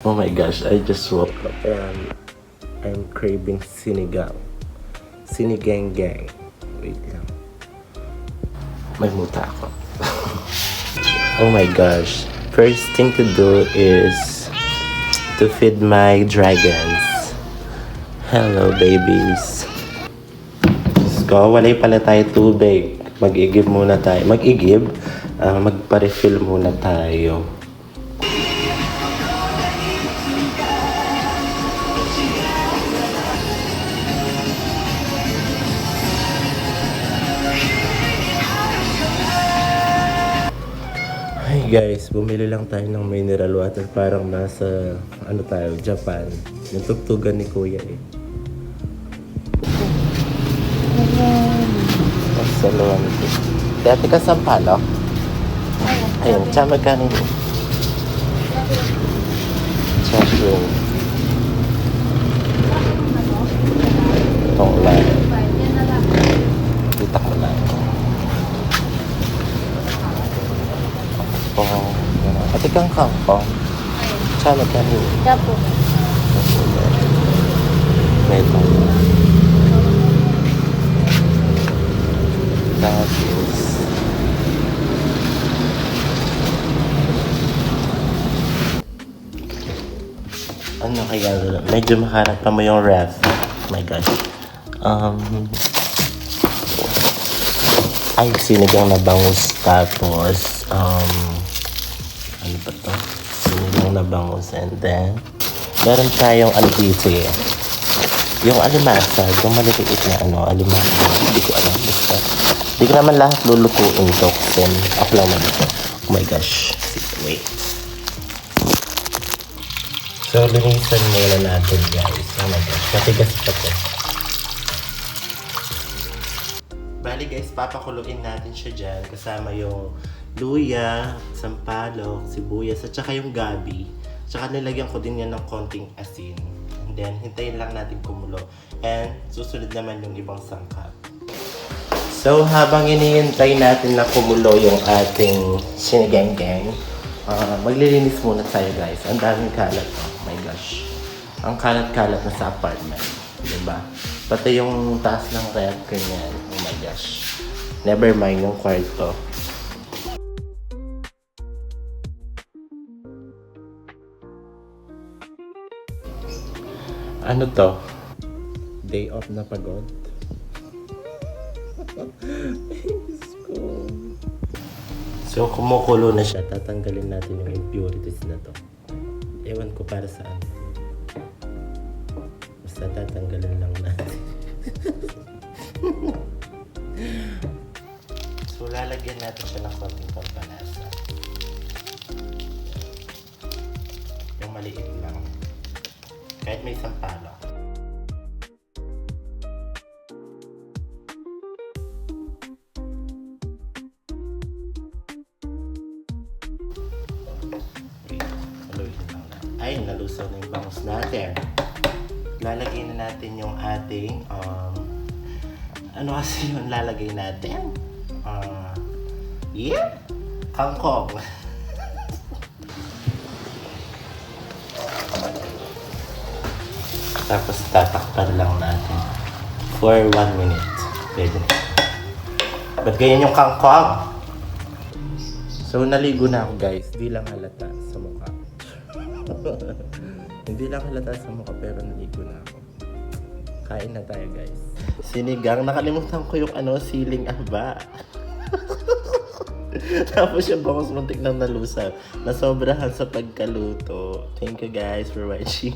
Oh my gosh, I just woke up and I'm craving sinigang. Sinigang gang. Wait lang. May muta ako. Oh my gosh. First thing to do is to feed my dragons. Hello, babies. Let's go. Walay pala tayo tubig. Mag-igib muna tayo. Mag-igib? Magpa-refill muna tayo. Hi guys, bumili lang tayo ng mineral water. Parang nasa, ano tayo, Japan. Yung tugtugan ni Kuya eh. Salon. Dati ka sa palo? Ayun, tsaka magkano yun? Chashroom. Itong lang. Itak mo lang. Kangkong. Ate kang kangkong. Tsaka magkano yun? Dapo. May itong lang. Tapos, ano kaya, medyo makarat pa mo yung ref. Oh my gosh. Ay, sinigang na bangus. Tapos, ano ba to? Sinigang na bangus. And then, meron tayong ano dito eh. Yung alimasag, yung maliliit na ano, alimasag. Hindi ko alam. Basta. Hindi ko naman lahat lulutuin to. Then, upload na dito. Oh my gosh. Wait. So, linisan muna natin guys. Oh my gosh. Matigas pa to. Bali guys, papakuluin natin siya dyan. Kasama yung luya, sampalok, sibuyas, at saka yung gabi. Tsaka nilagyan ko din yan ng konting asin. And then, hintayin lang natin kumulo. And, susunod naman yung ibang sangkap. So, habang iniintay natin na kumulo yung ating sinigang-gang, maglilinis muna tayo guys. Ang daming kalat. Oh my gosh. Ang kalat-kalat na sa apartment. Diba? Pati yung taas ng rep kanyan. Oh my gosh. Never mind yung kwarto. Ano to? Day off na pagod? So, kumukulo na siya. Tatanggalin natin yung impurities na to. Ewan ko para saan. Basta tatanggalin lang natin. So, lalagyan natin siya ng konting pampanasa. Yung maliit lang. Kahit may sampalo. Ay, nalusaw na yung bangus natin. Lalagay na natin yung ating, ano kasi yun lalagay natin? Kangkong. Tapos tatakpan lang natin for 1 minute. Pwede na. Ba't ganyan yung kangkong? So, naligo na ako guys. Di lang halata sa mukha. Hindi lang halata sa mukha pero naligo na ako. Kain na tayo guys. Sinigang. Nakalimutan ko yung siling aba. Tapos yung bangus muntik nang nalusaw. Nasobrahan sa pagkaluto. Thank you guys for watching.